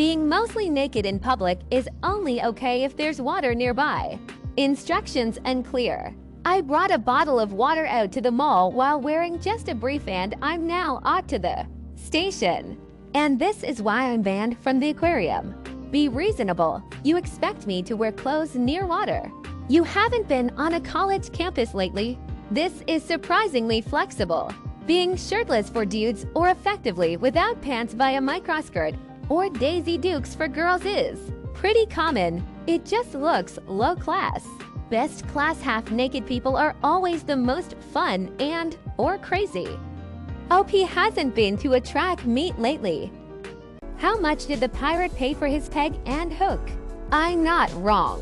Being mostly naked in public is only okay if there's water nearby. Instructions unclear. I brought a bottle of water out to the mall while wearing just a brief and I'm now off to the station. And this is why I'm banned from the aquarium. Be reasonable. You expect me to wear clothes near water. You haven't been on a college campus lately. This is surprisingly flexible. Being shirtless for dudes or effectively without pants via microskirt or Daisy Dukes for girls is pretty common. It just looks low class. Best class half-naked people are always the most fun and or crazy. OP hasn't been to a track meet lately. How much did the pirate pay for his peg and hook? I'm not wrong.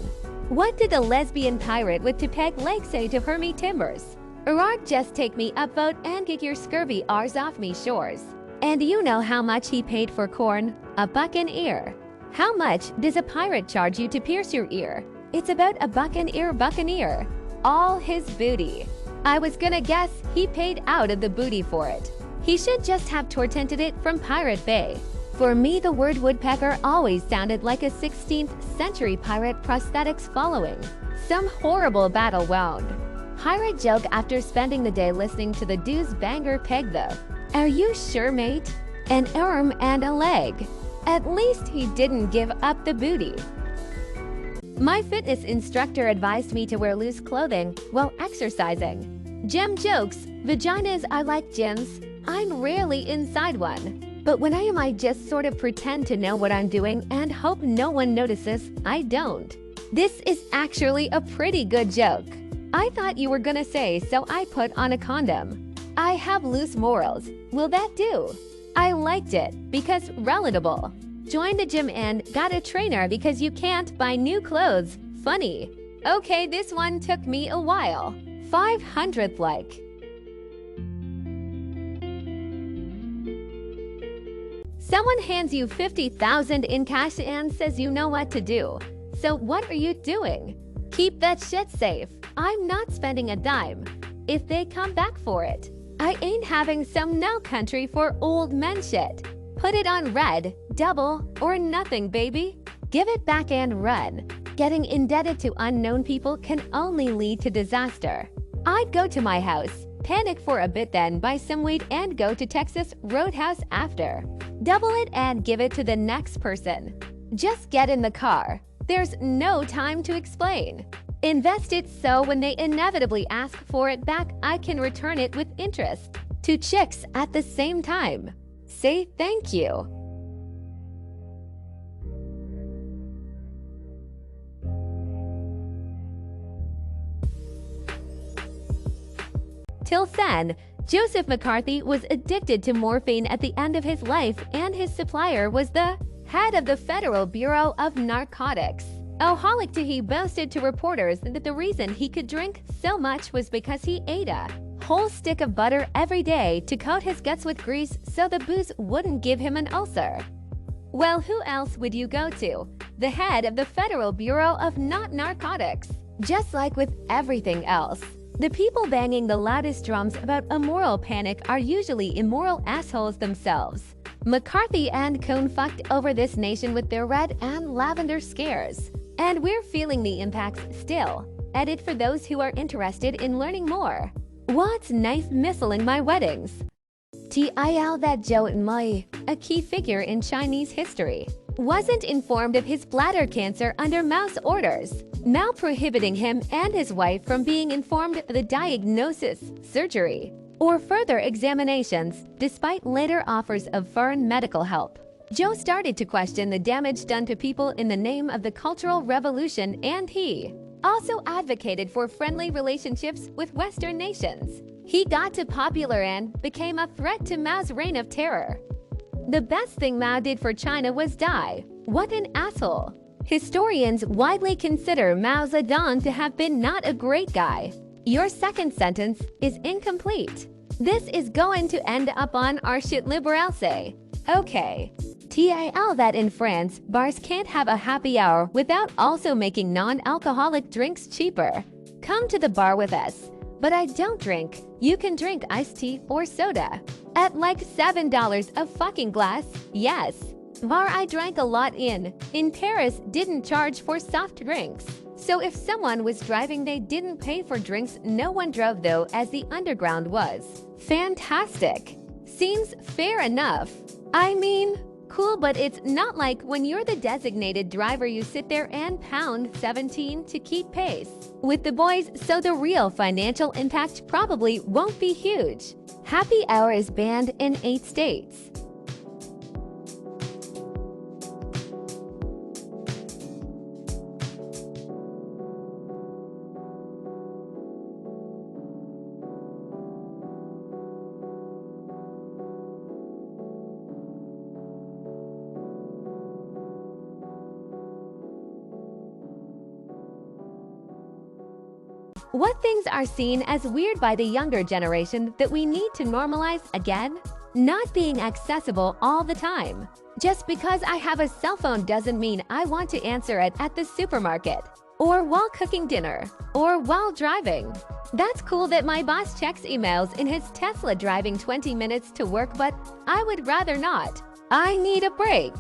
What did the lesbian pirate with to peg leg say to Hermie Timbers? Urark, just take me upvote and get your scurvy R's off me shores. And you know how much he paid for corn? $1 an ear. How much does a pirate charge you to pierce your ear? It's about $1 an ear buccaneer. All his booty. I was gonna guess he paid out of the booty for it. He should just have tortented it from Pirate Bay. For me, the word woodpecker always sounded like a 16th century pirate prosthetics following some horrible battle wound. Pirate joke after spending the day listening to the dude's banger peg though. Are you sure, mate? An arm and a leg. At least he didn't give up the booty. My fitness instructor advised me to wear loose clothing while exercising. Gem jokes, vaginas are like gyms. I'm rarely inside one. But when I just sort of pretend to know what I'm doing and hope no one notices, I don't. This is actually a pretty good joke. I thought you were gonna say, so I put on a condom. I have loose morals. Will that do? I liked it because relatable. Joined the gym and got a trainer because you can't buy new clothes. Funny. Okay, this one took me a while. 500th like. Someone hands you $50,000 in cash and says you know what to do. So what are you doing? Keep that shit safe. I'm not spending a dime. If they come back for it, I ain't having some no country for old men shit. Put it on red, double, or nothing, baby. Give it back and run. Getting indebted to unknown people can only lead to disaster. I'd go to my house, panic for a bit, then buy some weed and go to Texas Roadhouse after. Double it and give it to the next person. Just get in the car. There's no time to explain. Invest it so when they inevitably ask for it back, I can return it with interest. To chicks at the same time. Say thank you. Till then, Joseph McCarthy was addicted to morphine at the end of his life, and his supplier was the head of the Federal Bureau of Narcotics. Oholic he boasted to reporters that the reason he could drink so much was because he ate a whole stick of butter every day to coat his guts with grease so the booze wouldn't give him an ulcer. Well, who else would you go to? The head of the Federal Bureau of Narcotics. Just like with everything else, the people banging the loudest drums about a moral panic are usually immoral assholes themselves. McCarthy and Cohn fucked over this nation with their red and lavender scares. And we're feeling the impacts still. Edit for those who are interested in learning more. What's knife missile in my weddings? TIL that Zhou Enlai, a key figure in Chinese history, wasn't informed of his bladder cancer under Mao's orders, Mao prohibiting him and his wife from being informed of the diagnosis, surgery, or further examinations, despite later offers of foreign medical help. Zhou started to question the damage done to people in the name of the Cultural Revolution, and he also advocated for friendly relationships with Western nations. He got too popular and became a threat to Mao's reign of terror. The best thing Mao did for China was die. What an asshole. Historians widely consider Mao Zedong to have been not a great guy. Your second sentence is incomplete. This is going to end up on our shit liberal say. Okay. TIL that in France, bars can't have a happy hour without also making non-alcoholic drinks cheaper. Come to the bar with us. But I don't drink. You can drink iced tea or soda. At like $7 a fucking glass, yes. Bar I drank a lot in Paris didn't charge for soft drinks. So if someone was driving, they didn't pay for drinks. No one drove though, as the underground was. Fantastic. Seems fair enough. I mean, cool, but it's not like when you're the designated driver you sit there and pound 17 to keep pace with the boys, so the real financial impact probably won't be huge. Happy hour is banned in 8 states. What things are seen as weird by the younger generation that we need to normalize again? Not being accessible all the time. Just because I have a cell phone doesn't mean I want to answer it at the supermarket, or while cooking dinner, or while driving. That's cool that my boss checks emails in his Tesla driving 20 minutes to work, but I would rather not. I need a break.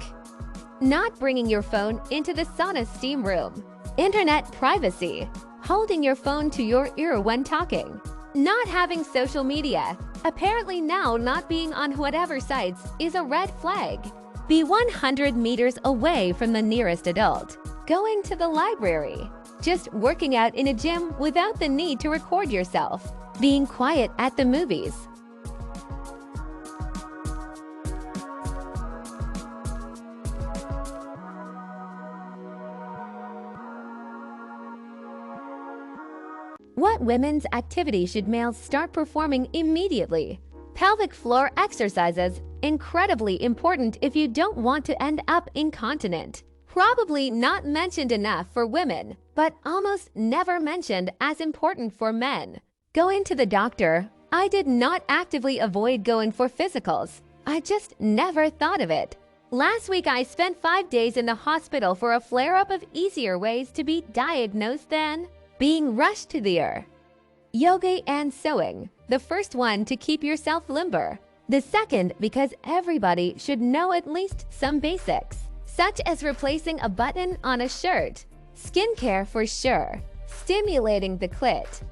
Not bringing your phone into the sauna steam room. Internet privacy. Holding your phone to your ear when talking. Not having social media. Apparently now not being on whatever sites is a red flag. Be 100 meters away from the nearest adult. Going to the library. Just working out in a gym without the need to record yourself. Being quiet at the movies. What women's activity should males start performing immediately? Pelvic floor exercises, incredibly important if you don't want to end up incontinent. Probably not mentioned enough for women, but almost never mentioned as important for men. Going to the doctor. I did not actively avoid going for physicals. I just never thought of it. Last week I spent 5 days in the hospital for a flare-up of easier ways to be diagnosed than being rushed to the ER. Yoga and sewing. The first one to keep yourself limber. The second because everybody should know at least some basics, such as replacing a button on a shirt. Skincare for sure. Stimulating the clit.